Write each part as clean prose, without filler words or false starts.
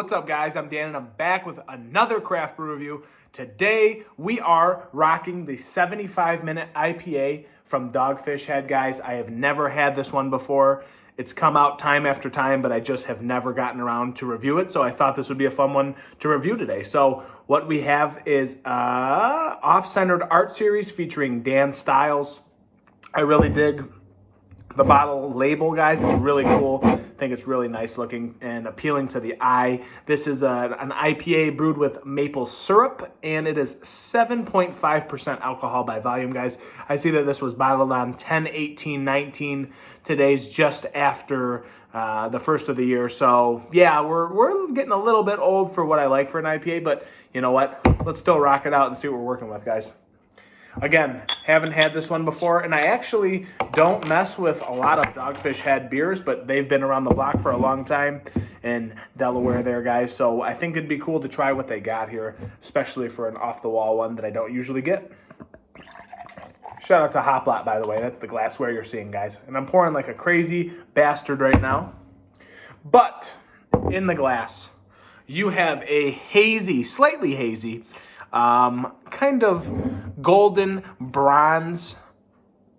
what's up guys? I'm Dan and I'm back with another craft brew review. Today we are rocking the 75-minute IPA from Dogfish Head, guys. I have never had this one before. It's come out time after time, but I just have never gotten around to review it, so I thought this would be a fun one to review today. So what we have is off-centered art series featuring Dan Styles. I really dig the bottle label, guys. It's really cool. I think it's really nice looking and appealing to the eye. This is an IPA brewed with maple syrup, and it is 7.5% alcohol by volume, guys. I see that this was bottled on 10/18/19. Today's just after the first of the year. So yeah, we're getting a little bit old for what I like for an IPA, but you know what? Let's still rock it out and see what we're working with, guys. Again, haven't had this one before, and I actually don't mess with a lot of Dogfish Head beers, but they've been around the block for a long time in Delaware there, guys. So I think it'd be cool to try what they got here, especially for an off-the-wall one that I don't usually get. Shout out to Hoplot, by the way. That's the glassware you're seeing, guys. And I'm pouring like a crazy bastard right now. But in the glass, you have a hazy, slightly hazy, kind of golden bronze,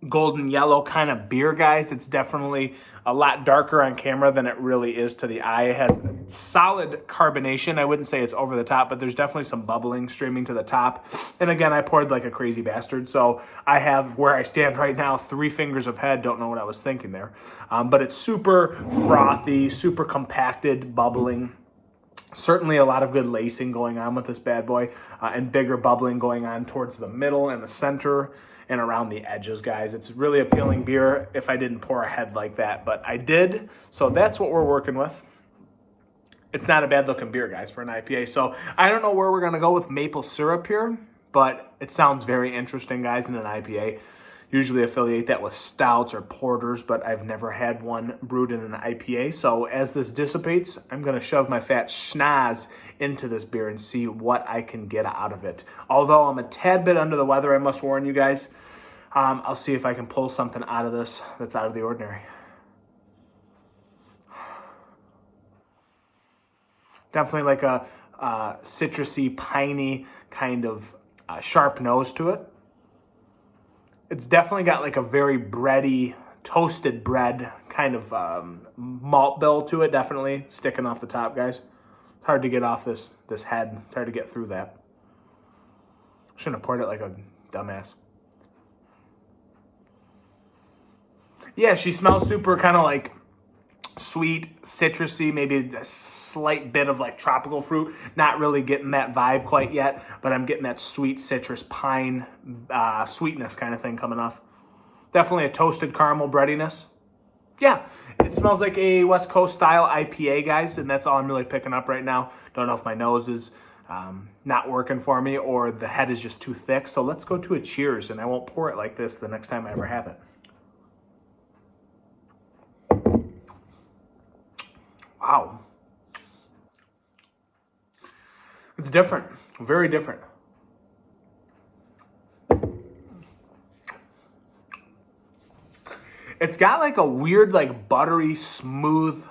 golden yellow kind of beer, guys. It's definitely a lot darker on camera than it really is to the eye. It has solid carbonation. I wouldn't say it's over the top, but there's definitely some bubbling streaming to the top. And again, I poured like a crazy bastard. So I have, where I stand right now, 3 fingers of head. Don't know what I was thinking there. But it's super frothy, super compacted, bubbling. Certainly a lot of good lacing going on with this bad boy, and bigger bubbling going on towards the middle and the center and around the edges, guys. It's really appealing beer if I didn't pour a head like that, but I did, so that's what we're working with. It's not a bad looking beer, guys, for an IPA. So I don't know where we're going to go with maple syrup here, but it sounds very interesting, guys, in an IPA. Usually affiliate that with stouts or porters, but I've never had one brewed in an IPA. So as this dissipates, I'm going to shove my fat schnoz into this beer and see what I can get out of it. Although I'm a tad bit under the weather, I must warn you guys. I'll see if I can pull something out of this that's out of the ordinary. Definitely like a citrusy, piney kind of sharp nose to it. It's definitely got like a very bready, toasted bread kind of malt bill to it, definitely sticking off the top, guys. It's hard to get off this head. It's hard to get through that. Shouldn't have poured it like a dumbass. Yeah, she smells super kind of like sweet, citrusy, maybe a slight bit of like tropical fruit. Not really getting that vibe quite yet, but I'm getting that sweet citrus pine sweetness kind of thing coming off. Definitely a toasted caramel breadiness. Yeah, it smells like a West Coast style IPA, guys, and that's all I'm really picking up right now. Don't know if my nose is not working for me or the head is just too thick. So let's go to a cheers, and I won't pour it like this the next time I ever have it. Wow. It's different, very different. It's got like a weird, like buttery, smooth,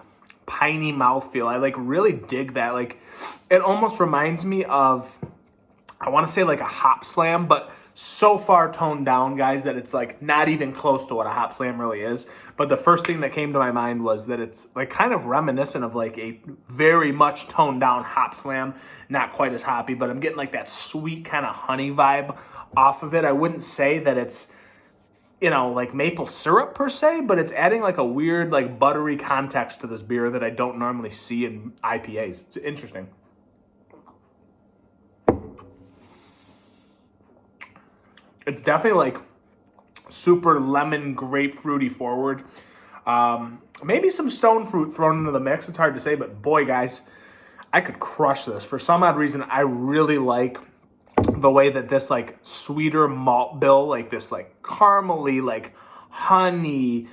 piney mouthfeel. I like really dig that. Like it almost reminds me of, I want to say like a hop slam, but so far toned down, guys, that it's like not even close to what a hop slam really is. But the first thing that came to my mind was that it's like kind of reminiscent of like a very much toned down hop slam. Not quite as hoppy, but I'm getting like that sweet kind of honey vibe off of it. I wouldn't say that it's, you know, like maple syrup per se, but it's adding like a weird like buttery context to this beer that I don't normally see in IPAs. It's interesting. It's definitely like super lemon grapefruity forward. Maybe some stone fruit thrown into the mix. It's hard to say, but boy, guys, I could crush this. For some odd reason, I really like the way that this like sweeter malt bill, like this like caramely, like honey,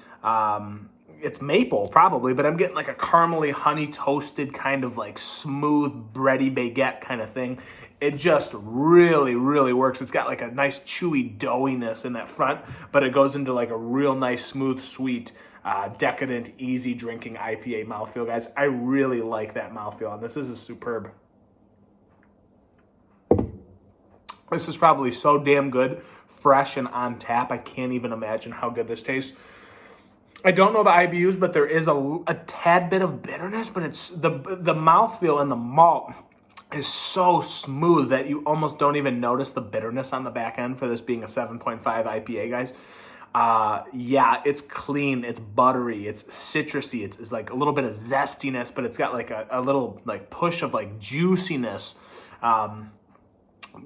it's maple probably, but I'm getting like a caramely honey toasted kind of like smooth bready baguette kind of thing. It just really, really works. It's got like a nice chewy doughiness in that front, but it goes into like a real nice smooth sweet decadent, easy drinking IPA mouthfeel, guys. I really like that mouthfeel, and this is superb. This is probably so damn good, fresh and on tap. I can't even imagine how good this tastes. I don't know the IBUs, but there is a tad bit of bitterness, but it's the mouthfeel and the malt is so smooth that you almost don't even notice the bitterness on the back end for this being a 7.5 IPA, guys. Yeah, it's clean, it's buttery, it's citrusy, it's like a little bit of zestiness, but it's got like a little like push of like juiciness.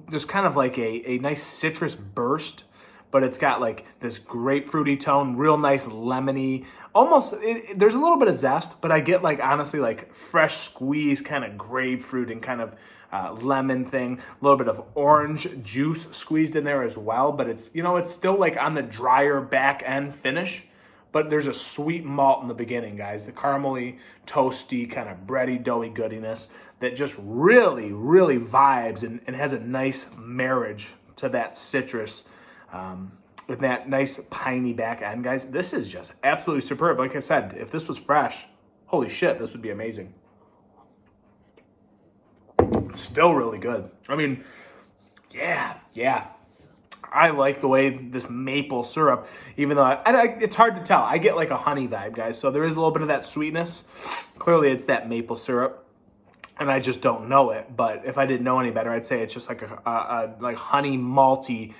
Just kind of like a nice citrus burst, but it's got like this grapefruity tone, real nice lemony, almost, there's a little bit of zest, but I get like, honestly, like fresh squeeze kind of grapefruit and kind of lemon thing, a little bit of orange juice squeezed in there as well, but it's, you know, it's still like on the drier back end finish, but there's a sweet malt in the beginning, guys, the caramely, toasty, kind of bready, doughy goodiness that just really, really vibes and has a nice marriage to that citrus, with that nice piney back end, guys. This is just absolutely superb. Like I said, if this was fresh, holy shit, this would be amazing. It's still really good. I mean, yeah. I like the way this maple syrup, even though it's hard to tell. I get like a honey vibe, guys. So there is a little bit of that sweetness. Clearly, it's that maple syrup, and I just don't know it. But if I didn't know any better, I'd say it's just like a like honey malty,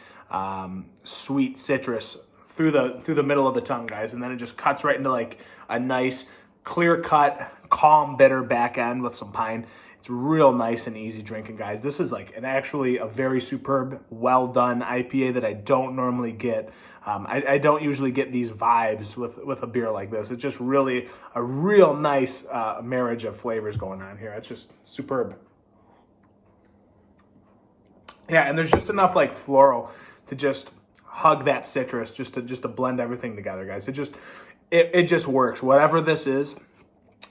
sweet citrus through the middle of the tongue, guys, and then it just cuts right into like a nice clear cut, calm, bitter back end with some pine. It's real nice and easy drinking, guys. This is like actually a very superb, well done IPA that I don't normally get. I don't usually get these vibes with a beer like this. It's just really a real nice marriage of flavors going on here. It's just superb. Yeah, and there's just enough like floral to just hug that citrus, just to blend everything together, guys. It just works. Whatever this is,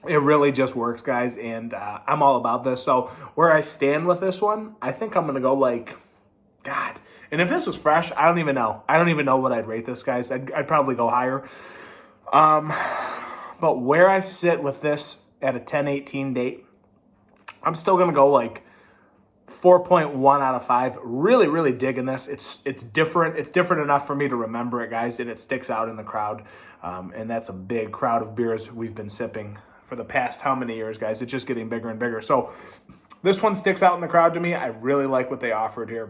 it really just works, guys, and I'm all about this. So where I stand with this one, I think I'm gonna go like, God. And if this was fresh, I don't even know. I don't even know what I'd rate this, guys. I'd probably go higher. But where I sit with this at a 10/18 date, I'm still gonna go like 4.1 out of 5. Really, really digging this. It's different. It's different enough for me to remember it, guys, and it sticks out in the crowd. And that's a big crowd of beers we've been sipping for the past how many years, guys? It's just getting bigger and bigger. So this one sticks out in the crowd to me. I really like what they offered here.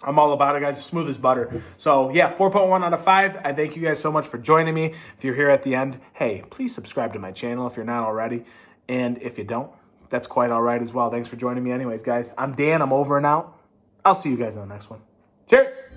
I'm all about it, guys. Smooth as butter. So yeah, 4.1 out of 5. I thank you guys so much for joining me. If you're here at the end, hey, please subscribe to my channel if you're not already. And if you don't, that's quite all right as well. Thanks for joining me anyways, guys. I'm Dan. I'm over and out. I'll see you guys on the next one. Cheers.